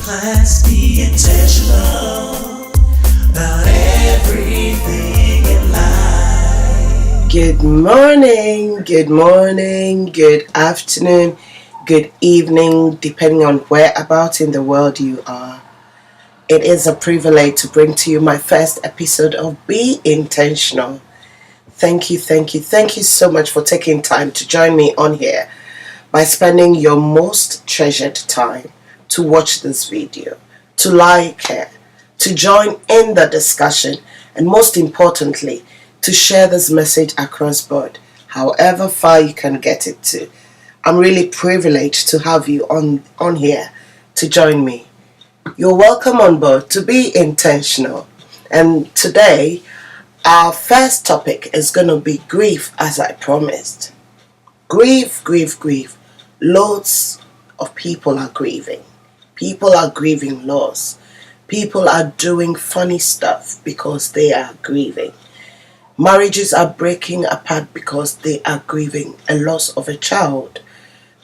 Let's be intentional about everything in life. Good morning, good afternoon, good evening, depending on whereabouts in the world you are. It is a privilege to bring to you my first episode of Be Intentional. Thank you so much for taking time to join me on here by spending your most treasured time to watch this video, to like it, to join in the discussion, and most importantly, to share this message across board, however far you can get it to. I'm really privileged to have you on here to join me. You're welcome on board to Be Intentional. And today, our first topic is going to be grief, as I promised. Grief. Loads of people are grieving. People are grieving loss. People are doing funny stuff because they are grieving. Marriages are breaking apart because they are grieving a loss of a child.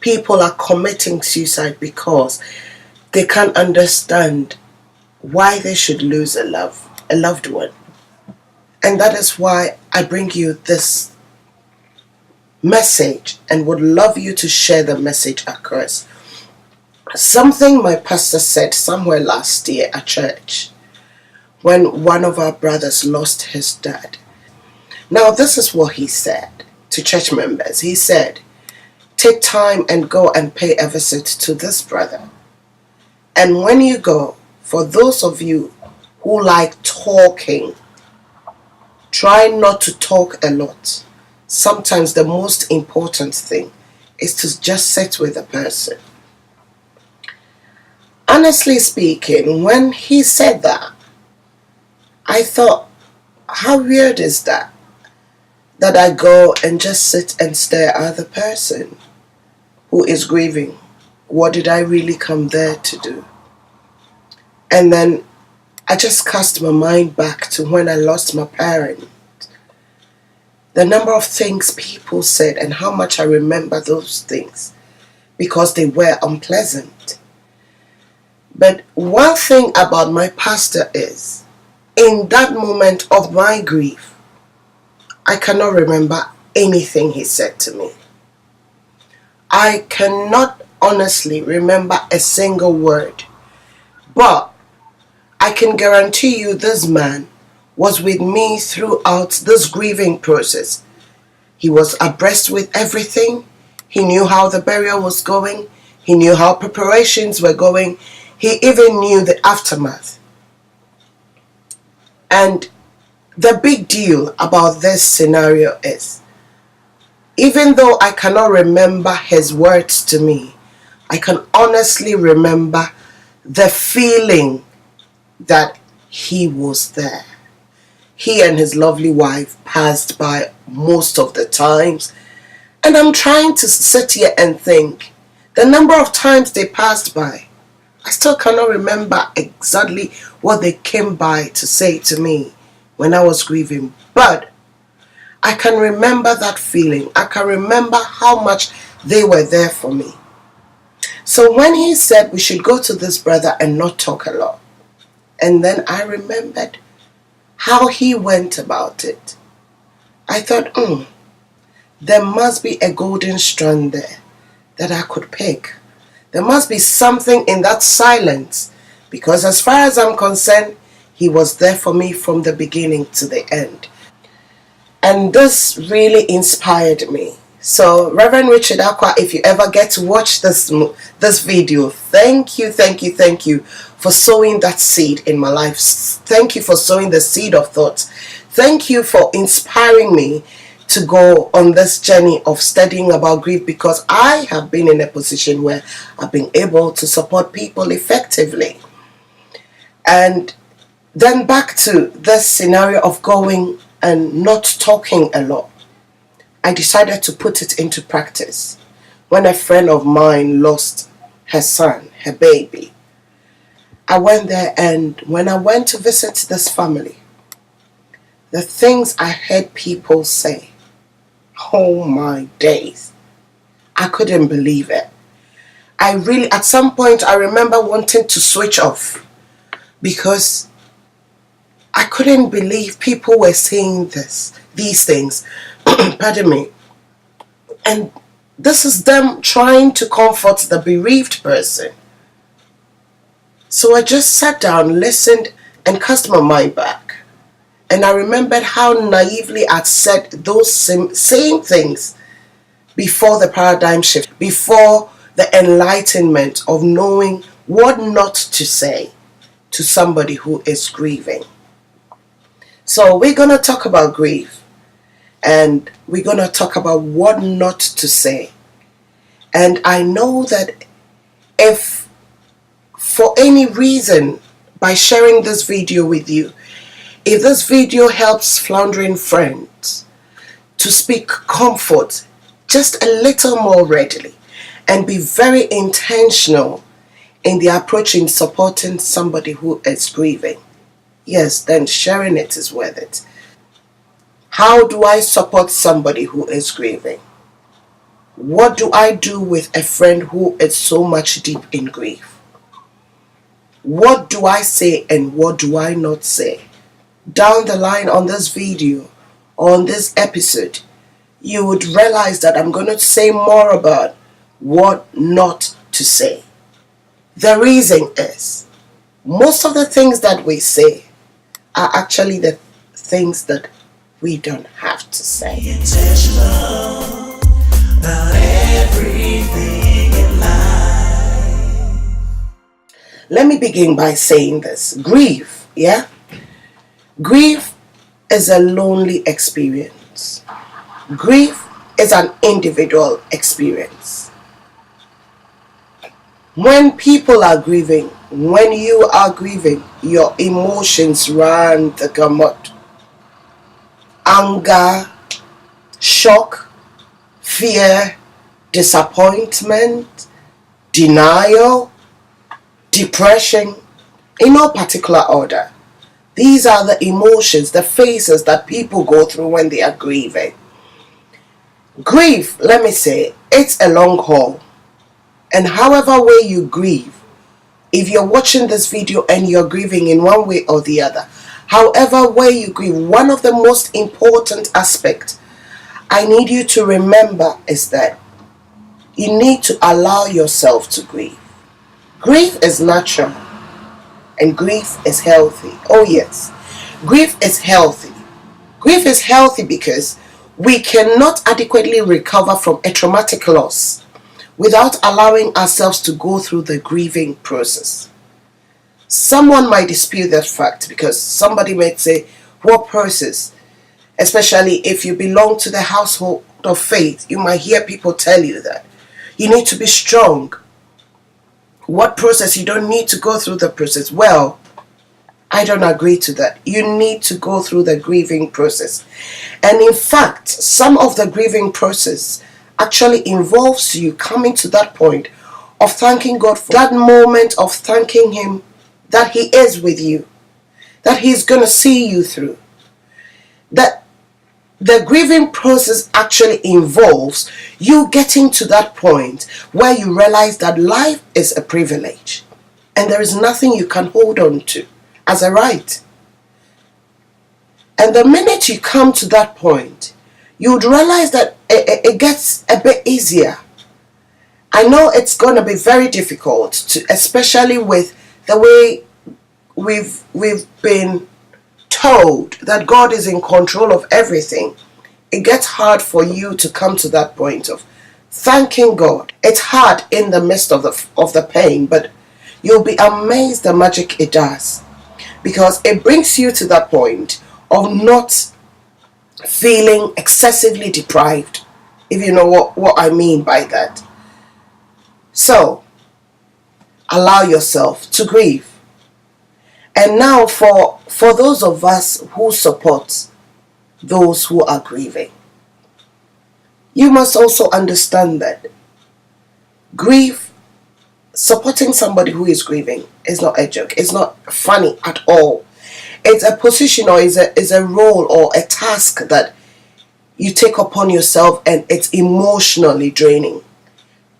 People are committing suicide because they can't understand why they should lose a loved one. And that is why I bring you this message and would love you to share the message across. Something my pastor said somewhere last year at church when one of our brothers lost his dad. Now, this is what he said to church members. He said, take time and go and pay a visit to this brother. And when you go, for those of you who like talking, try not to talk a lot. Sometimes the most important thing is to just sit with the person. Honestly speaking, when he said that, I thought, how weird is that? That I go and just sit and stare at the person who is grieving. What did I really come there to do? And then I just cast my mind back to when I lost my parent. The number of things people said and how much I remember those things because they were unpleasant. But one thing about my pastor is, in that moment of my grief, I cannot remember anything he said to me. I cannot honestly remember a single word. But I can guarantee you this man was with me throughout this grieving process. He was abreast with everything. He knew how the burial was going. He knew how preparations were going. He even knew the aftermath. And the big deal about this scenario is, even though I cannot remember his words to me, I can honestly remember the feeling that he was there. He and his lovely wife passed by most of the times. And I'm trying to sit here and think, the number of times they passed by, I still cannot remember exactly what they came by to say to me when I was grieving. But I can remember that feeling. I can remember how much they were there for me. So when he said we should go to this brother and not talk a lot, and then I remembered how he went about it, I thought, there must be a golden strand there that I could pick. There must be something in that silence, because as far as I'm concerned, he was there for me from the beginning to the end. And this really inspired me. So Reverend Richard Aqua, if you ever get to watch this video, thank you for sowing that seed in my life. Thank you for sowing the seed of thoughts. Thank you for inspiring me to go on this journey of studying about grief, because I have been in a position where I've been able to support people effectively. And then back to this scenario of going and not talking a lot. I decided to put it into practice when a friend of mine lost her son, her baby. I went there, and when I went to visit this family, the things I heard people say, oh my days, I couldn't believe it. I really, at some point, I remember wanting to switch off because I couldn't believe people were saying these things. Pardon me. And this is them trying to comfort the bereaved person. So I just sat down, listened, and cast my mind back. And I remembered how naively I'd said those same things before the paradigm shift, before the enlightenment of knowing what not to say to somebody who is grieving. So we're going to talk about grief, and we're going to talk about what not to say. And I know that if for any reason, by sharing this video with you, if this video helps floundering friends to speak comfort just a little more readily and be very intentional in the approach in supporting somebody who is grieving, yes, then sharing it is worth it. How do I support somebody who is grieving? What do I do with a friend who is so much deep in grief? What do I say and what do I not say? Down the line on this video, on this episode, you would realize that I'm going to say more about what not to say. The reason is, most of the things that we say are actually the things that we don't have to say. Be intentional about everything in life. Let me begin by saying this. Grief, yeah? Grief is a lonely experience. Grief is an individual experience. When people are grieving, when you are grieving, your emotions run the gamut. Anger, shock, fear, disappointment, denial, depression, in no particular order. These are the emotions, the phases that people go through when they are grieving. Grief, let me say, it's a long haul. And however way you grieve, if you're watching this video and you're grieving in one way or the other, however way you grieve, one of the most important aspects I need you to remember is that you need to allow yourself to grieve. Grief is natural and grief is healthy. Oh yes, grief is healthy. Grief is healthy because we cannot adequately recover from a traumatic loss without allowing ourselves to go through the grieving process. Someone might dispute that fact because somebody might say, what process? Especially if you belong to the household of faith, you might hear people tell you that you need to be strong. What process? You don't need to go through the process. Well, I don't agree to that. You need to go through the grieving process. And in fact, some of the grieving process actually involves you coming to that point of thanking God for that moment, of thanking Him that He is with you, that He's going to see you through. That the grieving process actually involves you getting to that point where you realize that life is a privilege and there is nothing you can hold on to as a right. And the minute you come to that point, you would realize that it gets a bit easier. I know it's going to be very difficult, especially with the way we've been told that God is in control of everything. It gets hard for you to come to that point of thanking God. It's hard in the midst of the pain, but you'll be amazed the magic it does, because it brings you to that point of not feeling excessively deprived, if you know what I mean by that. So, allow yourself to grieve. And now for those of us who support those who are grieving, you must also understand that grief, supporting somebody who is grieving, is not a joke. It's not funny at all. It's a position or is a role or a task that you take upon yourself, and it's emotionally draining.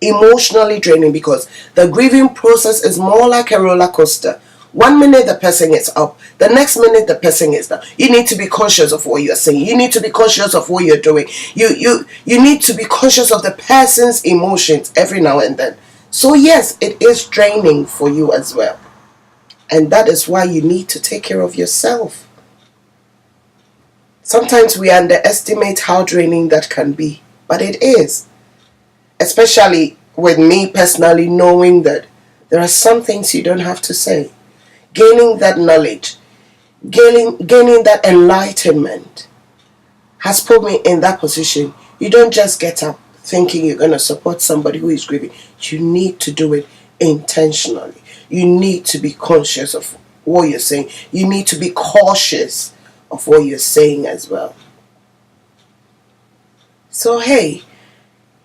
emotionally draining, because the grieving process is more like a roller coaster. One minute the person is up, the next minute the person is down. You need to be conscious of what you're saying. You need to be conscious of what you're doing. You need to be conscious of the person's emotions every now and then. So yes, it is draining for you as well. And that is why you need to take care of yourself. Sometimes we underestimate how draining that can be, but it is. Especially with me personally, knowing that there are some things you don't have to say. Gaining that knowledge, gaining that enlightenment has put me in that position. You don't just get up thinking you're going to support somebody who is grieving. You need to do it intentionally. You need to be conscious of what you're saying. You need to be cautious of what you're saying as well. So hey,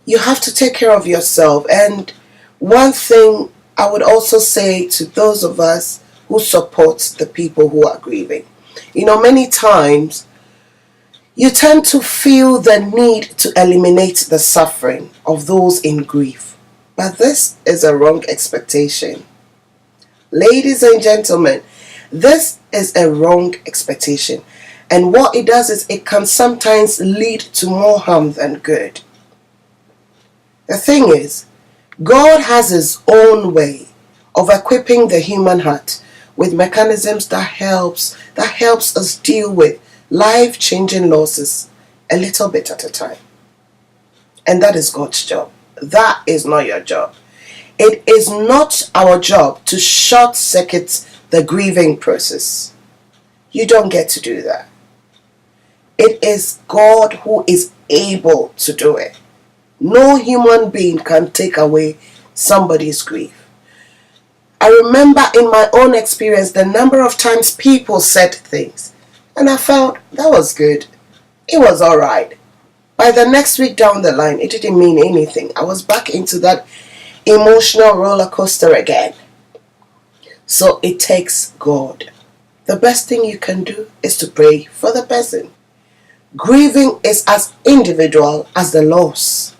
you have to take care of yourself. And one thing I would also say to those of us who support the people who are grieving, many times you tend to feel the need to eliminate the suffering of those in grief. But this is a wrong expectation. Ladies and gentlemen, this is a wrong expectation. And what it does is it can sometimes lead to more harm than good. The thing is, God has His own way of equipping the human heart with mechanisms that helps us deal with life-changing losses a little bit at a time. And that is God's job. That is not your job. It is not our job to short-circuit the grieving process. You don't get to do that. It is God who is able to do it. No human being can take away somebody's grief. I remember in my own experience the number of times people said things and I felt that was good. It was alright. By the next week down the line, it didn't mean anything. I was back into that emotional roller coaster again. So it takes God. The best thing you can do is to pray for the person. Grieving is as individual as the loss.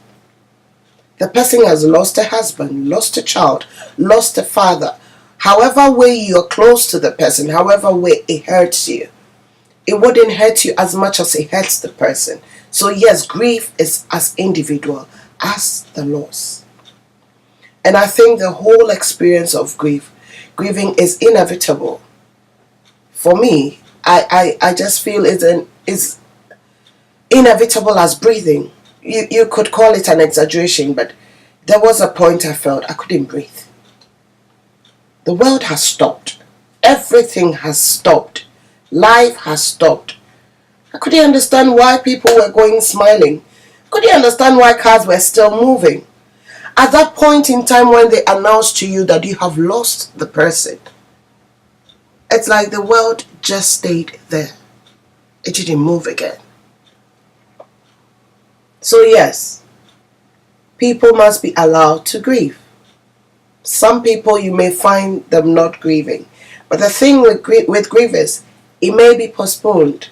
The person has lost a husband, lost a child, lost a father. However way you're close to the person, however way it hurts you, it wouldn't hurt you as much as it hurts the person. So yes, grief is as individual as the loss. And I think the whole experience of grieving is inevitable. For me, I just feel it's inevitable as breathing. You could call it an exaggeration, but there was a point I felt I couldn't breathe. The world has stopped. Everything has stopped. Life has stopped. I couldn't understand why people were going smiling. I couldn't understand why cars were still moving. At that point in time when they announced to you that you have lost the person, it's like the world just stayed there. It didn't move again. So yes, people must be allowed to grieve. Some people you may find them not grieving. But the thing with grief is, it may be postponed,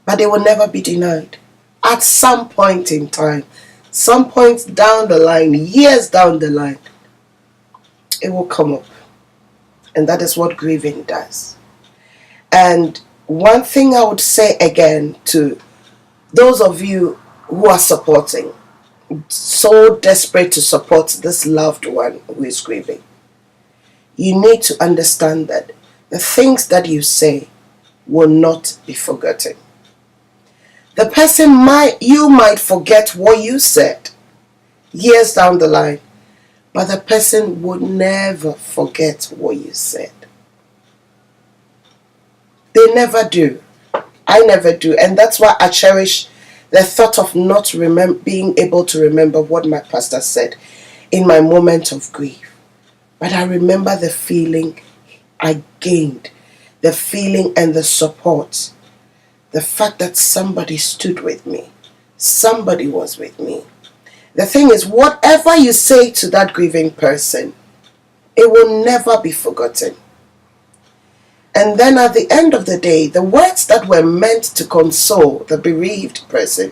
but it will never be denied. At some point in time, some point down the line, years down the line, it will come up. And that is what grieving does. And one thing I would say again to those of you who are supporting, so desperate to support this loved one who is grieving, you need to understand that the things that you say will not be forgotten. The person you might forget what you said years down the line, but the person would never forget what you said. They never do. I never do. And that's why I cherish the thought of not being able to remember what my pastor said in my moment of grief. But I remember the feeling I gained, the feeling and the support, the fact that somebody stood with me, somebody was with me. The thing is, whatever you say to that grieving person, it will never be forgotten. And then at the end of the day, the words that were meant to console the bereaved person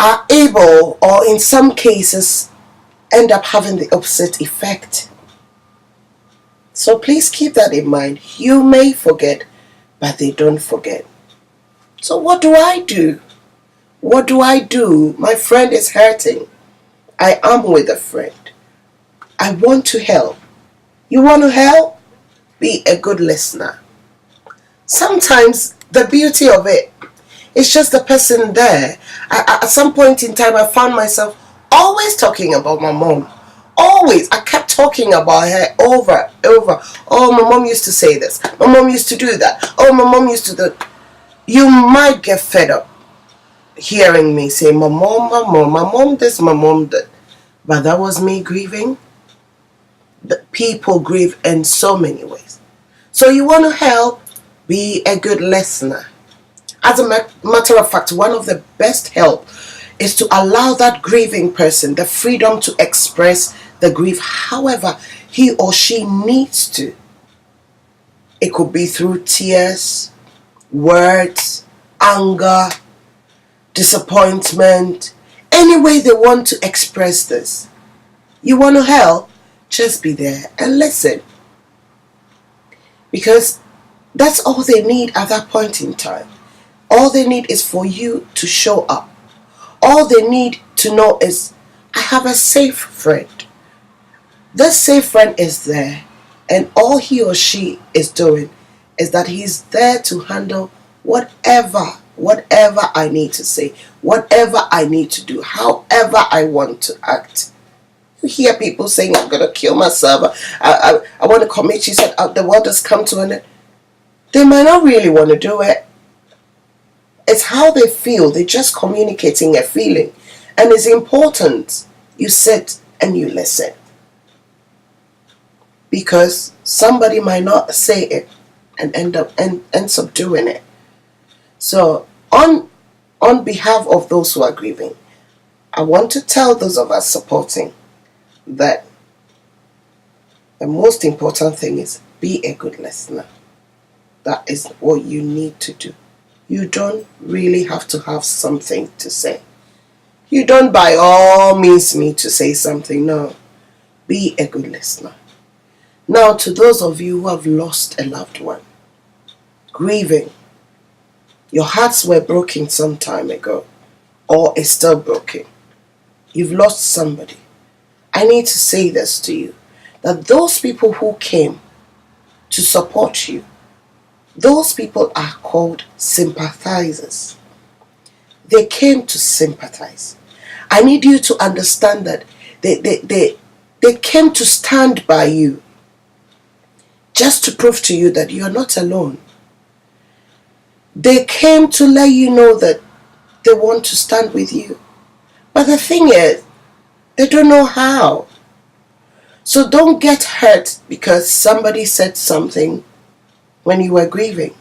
are able, or in some cases, end up having the opposite effect. So please keep that in mind. You may forget, but they don't forget. So what do I do? What do I do? My friend is hurting. I am with a friend. I want to help. You want to help? Be a good listener. Sometimes the beauty of it is just the person there. At some point in time, I found myself always talking about my mom. Always. I kept talking about her over. Oh, my mom used to say this. My mom used to do that. Oh, my mom used to do. You might get fed up hearing me say, my mom this, my mom that. But that was me grieving. The people grieve in so many ways. So you want to help, be a good listener. As a matter of fact, one of the best help is to allow that grieving person the freedom to express the grief however he or she needs to. It could be through tears, words, anger, disappointment, any way they want to express this. You want to help? Just be there and listen. Because that's all they need at that point in time. All they need is for you to show up. All they need to know is, I have a safe friend. This safe friend is there, and all he or she is doing is that he's there to handle whatever I need to say, whatever I need to do, however I want to act. You hear people saying, I'm going to kill myself, I want to commit suicide, the world has come to an end. They might not really want to do it. It's how they feel. They're just communicating a feeling. And it's important you sit and you listen. Because somebody might not say it and ends up doing it. So on behalf of those who are grieving, I want to tell those of us supporting that the most important thing is be a good listener. That is what you need to do. You don't really have to have something to say. You don't by all means need to say something. No. Be a good listener. Now, to those of you who have lost a loved one, grieving, your hearts were broken some time ago, or is still broken. You've lost somebody. I need to say this to you, that those people who came to support you, those people are called sympathizers. They came to sympathize. I need you to understand that they came to stand by you, just to prove to you that you are not alone. They came to let you know that they want to stand with you. But the thing is, they don't know how. So don't get hurt because somebody said something when you were grieving.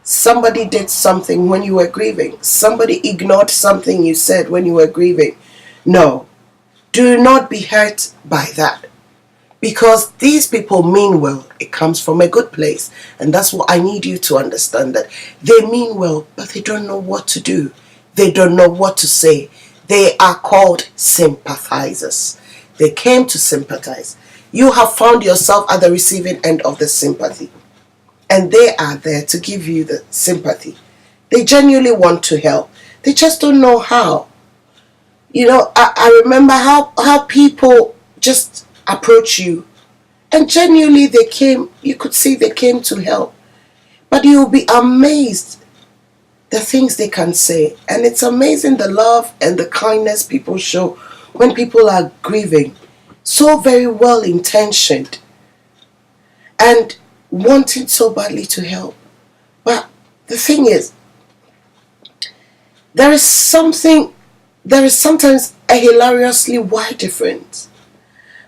Somebody did something when you were grieving. Somebody ignored something you said when you were grieving. No, do not be hurt by that. Because these people mean well. It comes from a good place. And that's what I need you to understand, that they mean well, but they don't know what to do. They don't know what to say. They are called sympathizers. They came to sympathize. You have found yourself at the receiving end of the sympathy. And they are there to give you the sympathy. They genuinely want to help. They just don't know how. You know, I remember how people just approach you, and genuinely they came, you could see they came to help. But you'll be amazed the things they can say. And it's amazing the love and the kindness people show when people are grieving. So very well intentioned and wanting so badly to help. But the thing is, there is sometimes a hilariously wide difference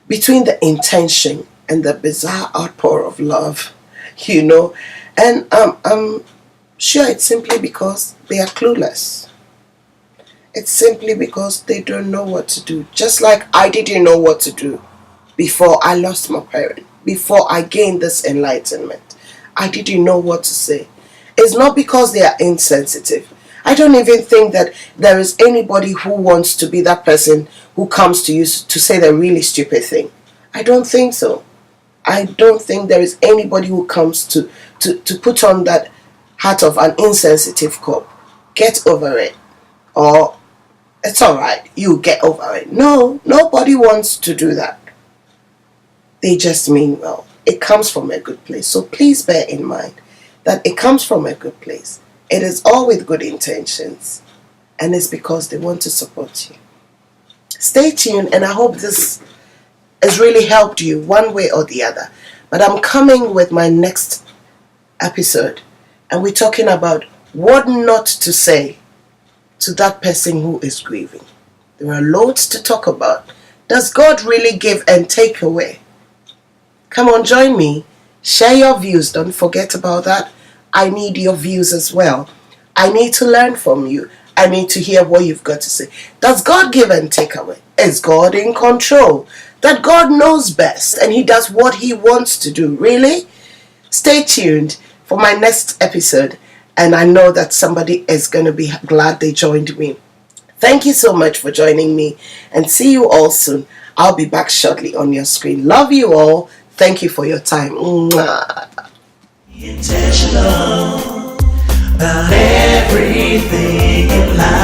between the intention and the bizarre outpour of love, you know. And I'm sure it's simply because they are clueless. It's simply because they don't know what to do. Just like I didn't know what to do before I lost my parent, before I gained this enlightenment. I didn't know what to say. It's not because they are insensitive. I don't even think that there is anybody who wants to be that person who comes to you to say the really stupid thing. I don't think so. I don't think there is anybody who comes to put on that hat of an insensitive cop. Get over it. Or it's alright, you get over it. No, nobody wants to do that. They just mean well. It comes from a good place. So please bear in mind that it comes from a good place. It is all with good intentions. And it's because they want to support you. Stay tuned, and I hope this has really helped you one way or the other. But I'm coming with my next episode, and we're talking about what not to say to that person who is grieving. There are loads to talk about. Does God really give and take away? Come on, join me. Share your views. Don't forget about that. I need your views as well. I need to learn from you. I need to hear what you've got to say. Does God give and take away? Is God in control? That God knows best and He does what He wants to do. Really? Stay tuned for my next episode, and I know that somebody is going to be glad they joined me. Thank you so much for joining me, and see you all soon. I'll be back shortly on your screen. Love you all. Thank you for your time. Mwah. Intentional about everything in life.